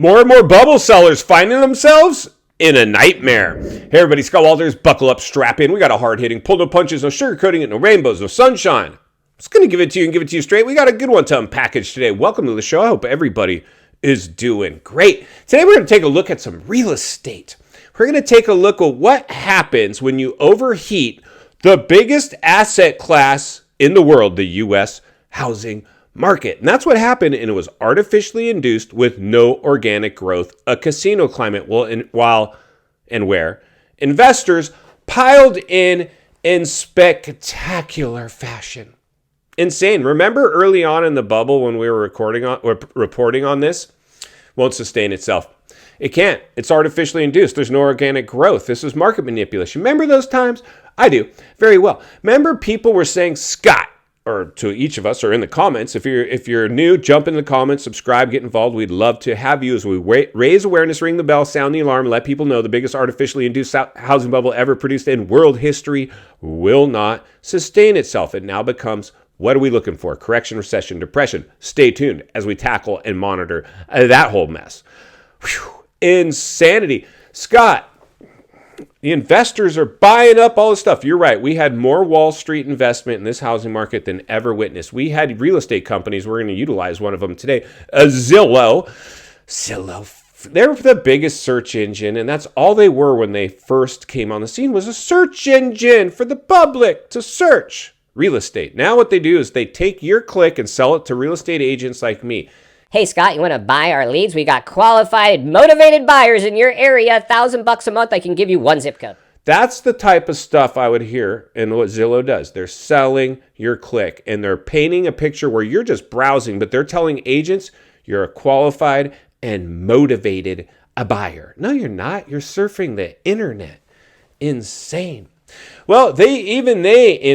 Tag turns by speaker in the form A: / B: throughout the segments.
A: More and more bubble sellers finding themselves in a nightmare. Hey everybody, Scott Walters, buckle up, strap in. We got a hard-hitting, pull no punches, no sugarcoating it, no rainbows, no sunshine. I'm just going to give it to you and give it to you straight. We got a good one to unpackage today. Welcome to the show. I hope everybody is doing great. Today we're going to take a look at some real estate. We're going to take a look at what happens when you overheat the biggest asset class in the world, the U.S. housing market. And that's what happened, and it was artificially induced with no organic growth, a casino climate. Where investors piled in spectacular fashion. Insane. Remember early on in the bubble when we were reporting on this? Won't sustain itself. It can't. It's artificially induced. There's no organic growth. This is market manipulation. Remember those times? I do very well. Remember people were saying, Scott, or to each of us, or in the comments. If you're new, jump in the comments, subscribe, get involved. We'd love to have you as we raise awareness, ring the bell, sound the alarm, let people know the biggest artificially induced housing bubble ever produced in world history will not sustain itself. It now becomes, what are we looking for? Correction, recession, depression. Stay tuned as we tackle and monitor that whole mess. Whew. Insanity. Scott, the investors are buying up all this stuff. You're right. We had more Wall Street investment in this housing market than ever witnessed. We had real estate companies. We're going to utilize one of them today. Zillow. They're the biggest search engine, and that's all they were when they first came on the scene, was a search engine for the public to search real estate. Now what they do is they take your click and sell it to real estate agents like me.
B: Hey, Scott, you want to buy our leads? We got qualified, motivated buyers in your area. $1,000 a month. I can give you one zip code.
A: That's the type of stuff I would hear in what Zillow does. They're selling your click, and they're painting a picture where you're just browsing, but they're telling agents you're a qualified and motivated buyer. No, you're not. You're surfing the internet. Insane. Well, they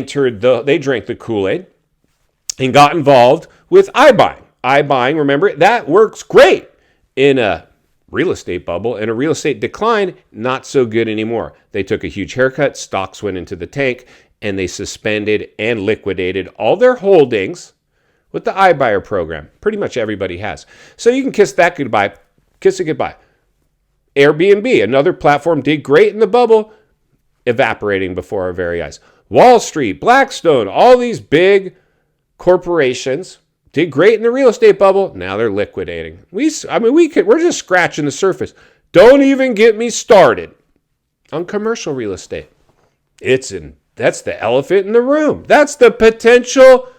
A: drank the Kool-Aid and got involved with iBuying. iBuying, remember, that works great in a real estate bubble. In a real estate decline, not so good anymore. They took a huge haircut, stocks went into the tank, and they suspended and liquidated all their holdings with the iBuyer program. Pretty much everybody has. So you can kiss it goodbye. Airbnb, another platform, did great in the bubble, evaporating before our very eyes. Wall Street, Blackstone, all these big corporations did great in the real estate bubble. Now they're liquidating. We're just scratching the surface. Don't even get me started on commercial real estate. That's the elephant in the room. That's the potential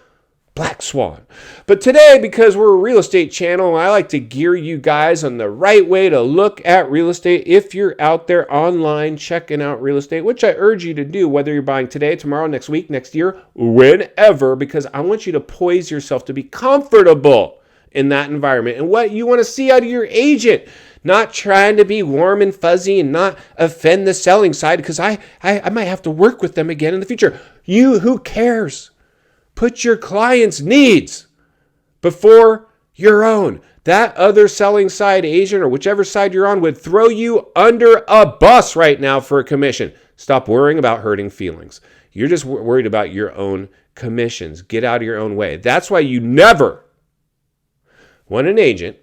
A: black swan. But today, because we're a real estate channel, I like to gear you guys on the right way to look at real estate. If you're out there online checking out real estate, which I urge you to do, whether you're buying today, tomorrow, next week, next year, whenever, because I want you to poise yourself to be comfortable in that environment and what you want to see out of your agent. Not trying to be warm and fuzzy and not offend the selling side, because I might have to work with them again in the future. Who cares? Put your client's needs before your own. That other selling side agent, or whichever side you're on, would throw you under a bus right now for a commission. Stop worrying about hurting feelings. You're just worried about your own commissions. Get out of your own way. That's why you never want an agent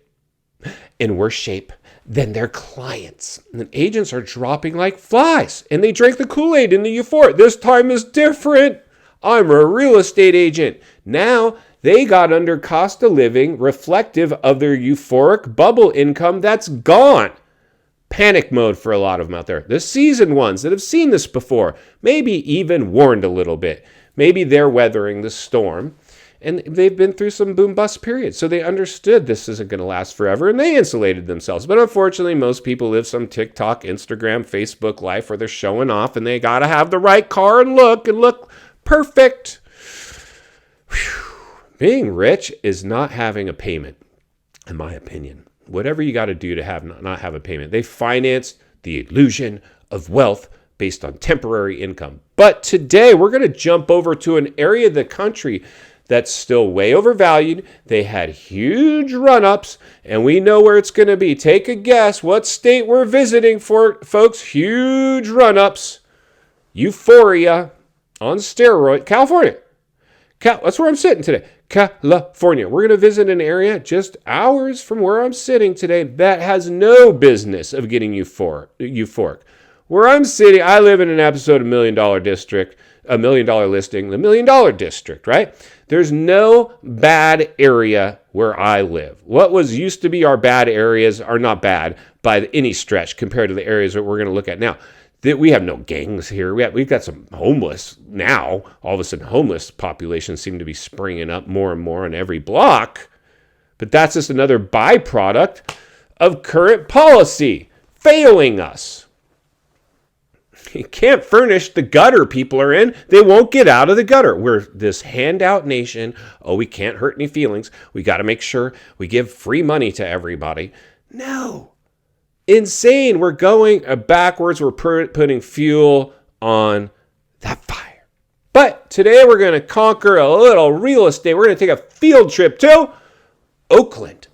A: in worse shape than their clients. And agents are dropping like flies, and they drank the Kool-Aid in the euphoric. This time is different. I'm a real estate agent. Now they got under cost of living reflective of their euphoric bubble income that's gone. Panic mode for a lot of them out there. The seasoned ones that have seen this before, maybe even warned a little bit. Maybe they're weathering the storm, and they've been through some boom-bust periods, so they understood this isn't going to last forever, and they insulated themselves. But unfortunately, most people live some TikTok, Instagram, Facebook life where they're showing off, and they got to have the right car and look perfect. Whew. Being rich is not having a payment, in my opinion. Whatever you got to do to not have a payment. They financed the illusion of wealth based on temporary income. But today we're going to jump over to an area of the country that's still way overvalued. They had huge run-ups, and we know where it's going to be. Take a guess what state we're visiting for, folks. Huge run-ups. Euphoria on steroid. California. That's where I'm sitting today. California. We're going to visit an area just hours from where I'm sitting today that has no business of getting euphoric. Where I'm sitting, I live in an episode of $1 Million District, a $1 Million Listing, the $1 Million District, right? There's no bad area where I live. What was used to be our bad areas are not bad by any stretch compared to the areas that we're going to look at now. We have no gangs here. We've got some homeless now. All of a sudden, homeless populations seem to be springing up more and more on every block. But that's just another byproduct of current policy failing us. You can't furnish the gutter people are in. They won't get out of the gutter. We're this handout nation. Oh, we can't hurt any feelings. We got to make sure we give free money to everybody. No. Insane. We're going backwards. We're putting fuel on that fire. But today we're going to conquer a little real estate. We're going to take a field trip to Oakland,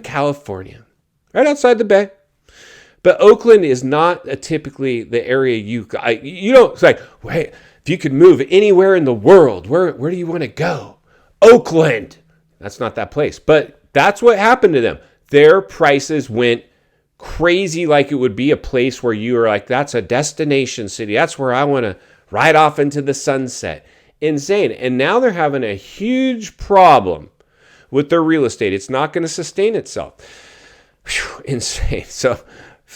A: California, right outside the Bay. But Oakland is not typically the area you don't, it's like, wait, if you could move anywhere in the world, where do you want to go? Oakland. That's not that place. But that's what happened to them. Their prices went crazy, like it would be a place where you are like, that's a destination city. That's where I want to ride off into the sunset. Insane. And now they're having a huge problem with their real estate. It's not going to sustain itself. Whew, insane. So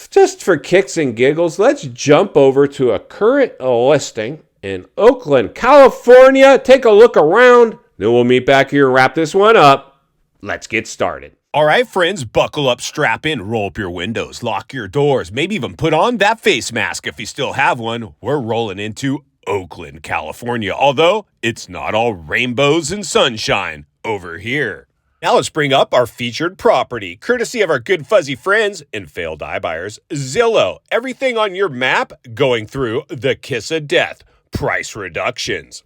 A: just for kicks and giggles, let's jump over to a current listing in Oakland, California. Take a look around. Then we'll meet back here and wrap this one up. Let's get started.
C: All right, friends, buckle up, strap in, roll up your windows, lock your doors, maybe even put on that face mask if you still have one. We're rolling into Oakland, California, although it's not all rainbows and sunshine over here. Now let's bring up our featured property, courtesy of our good fuzzy friends and failed iBuyers, Zillow. Everything on your map going through the kiss of death, price reductions.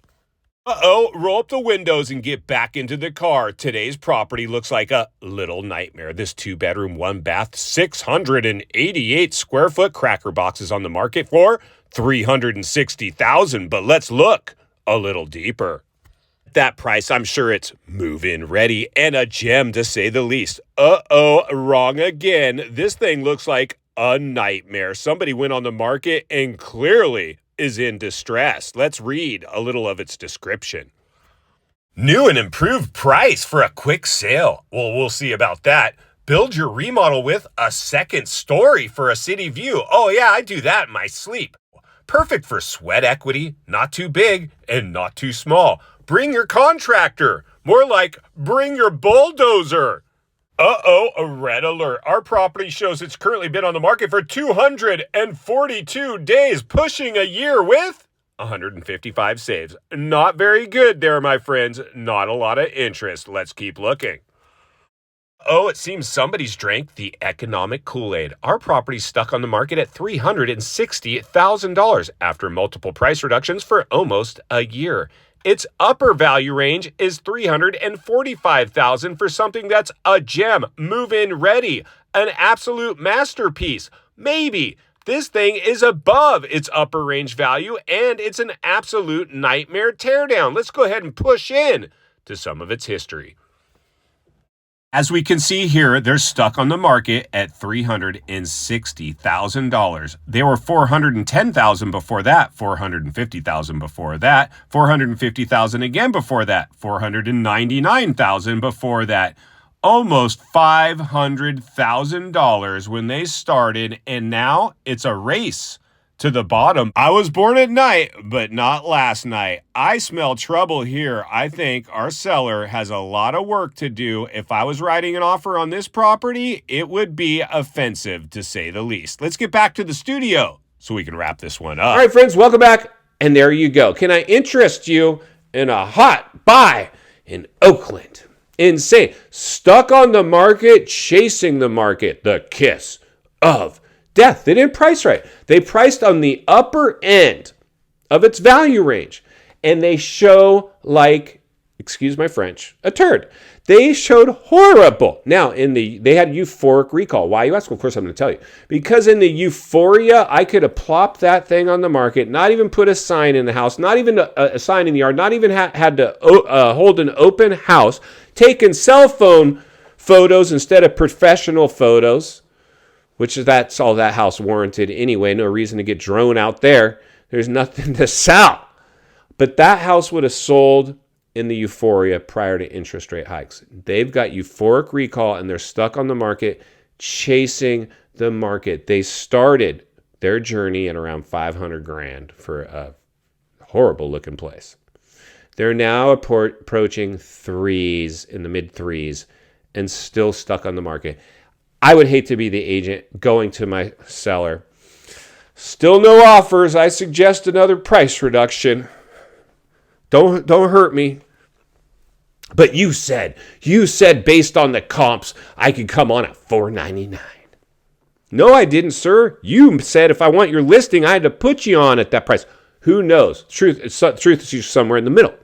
C: Roll up the windows and get back into the car. Today's property looks like a little nightmare. This 2-bedroom, 1-bath, 688 square foot cracker box is on the market for $360,000. But let's look a little deeper. That price, I'm sure it's move-in ready and a gem to say the least. Wrong again. This thing looks like a nightmare. Somebody went on the market and clearly is in distress. Let's read a little of its description. New and improved price for a quick sale. Well, we'll see about that. Build your remodel with a second story for a city view. Oh yeah, I do that in my sleep. Perfect for sweat equity, not too big and not too small. Bring your contractor. More like bring your bulldozer. A red alert. Our property shows it's currently been on the market for 242 days, pushing a year with 155 saves. Not very good there, my friends. Not a lot of interest. Let's keep looking. It seems somebody's drank the economic Kool-Aid. Our property's stuck on the market at $360,000 after multiple price reductions for almost a year. Its upper value range is $345,000 for something that's a gem, move-in ready, an absolute masterpiece. Maybe this thing is above its upper range value and it's an absolute nightmare teardown. Let's go ahead and push in to some of its history. As we can see here, they're stuck on the market at $360,000. They were $410,000 before that, $450,000 before that, $450,000 again before that, $499,000 before that. Almost $500,000 when they started, and now it's a race to the bottom. I was born at night, but not last night. I smell trouble here. I think our seller has a lot of work to do. If I was writing an offer on this property, it would be offensive to say the least. Let's get back to the studio so we can wrap this one up.
A: All right, friends, welcome back. And there you go. Can I interest you in a hot buy in Oakland? Insane. Stuck on the market, chasing the market. The kiss of death. They didn't price right. They priced on the upper end of its value range. And they show like, excuse my French, a turd. They showed horrible. Now, they had euphoric recall. Why, you ask? Well, of course, I'm going to tell you. Because in the euphoria, I could have plopped that thing on the market, not even put a sign in the house, not even a sign in the yard, not even had to hold an open house, taken cell phone photos instead of professional photos, which that's all that house warranted anyway. No reason to get drone out there. There's nothing to sell. But that house would have sold in the euphoria prior to interest rate hikes. They've got euphoric recall and they're stuck on the market chasing the market. They started their journey at around 500 grand for a horrible looking place. They're now approaching threes, in the mid threes, and still stuck on the market. I would hate to be the agent going to my seller. Still no offers. I suggest another price reduction. Don't hurt me. But you said based on the comps, I could come on at $499. No, I didn't, sir. You said if I want your listing, I had to put you on at that price. Who knows? Truth is somewhere in the middle.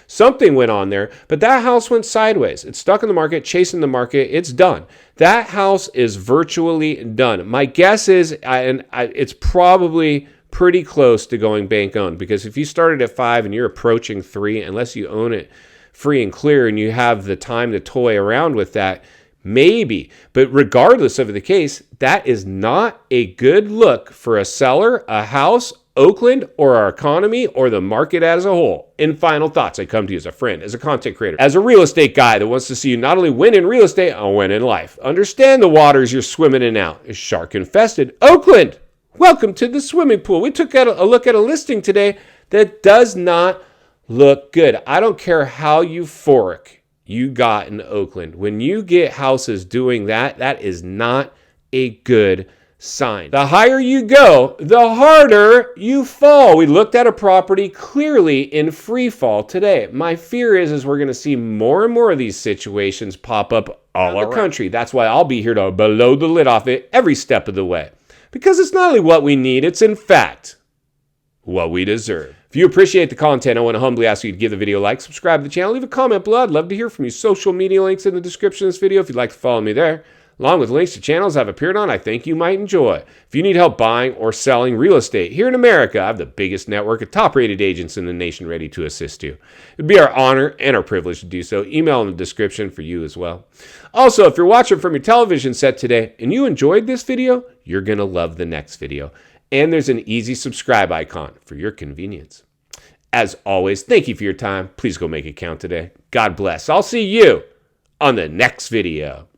A: Something went on there, but that house went sideways. It's stuck in the market, chasing the market. It's done. That house is virtually done. My guess is, it's probably pretty close to going bank owned, because if you started at 5 and you're approaching 3, unless you own it free and clear and you have the time to toy around with that, maybe. But regardless of the case, that is not a good look for a seller, a house, Oakland, or our economy, or the market as a whole. In final thoughts, I come to you as a friend, as a content creator, as a real estate guy that wants to see you not only win in real estate, but win in life. Understand the waters you're swimming in now is shark infested. Oakland, welcome to the swimming pool. We took a look at a listing today that does not look good. I don't care how euphoric you got in Oakland. When you get houses doing that, that is not a good sign. The higher you go, the harder you fall. We looked at a property clearly in free fall today. My fear is we're going to see more and more of these situations pop up all around the country. That's why I'll be here to blow the lid off it every step of the way. Because it's not only what we need, it's in fact what we deserve. If you appreciate the content, I want to humbly ask you to give the video a like, subscribe to the channel, leave a comment below. I'd love to hear from you. Social media links in the description of this video if you'd like to follow me there, along with links to channels I've appeared on I think you might enjoy. If you need help buying or selling real estate here in America, I have the biggest network of top-rated agents in the nation ready to assist you. It'd be our honor and our privilege to do so. Email in the description for you as well. Also, if you're watching from your television set today and you enjoyed this video, you're going to love the next video. And there's an easy subscribe icon for your convenience. As always, thank you for your time. Please go make it count today. God bless. I'll see you on the next video.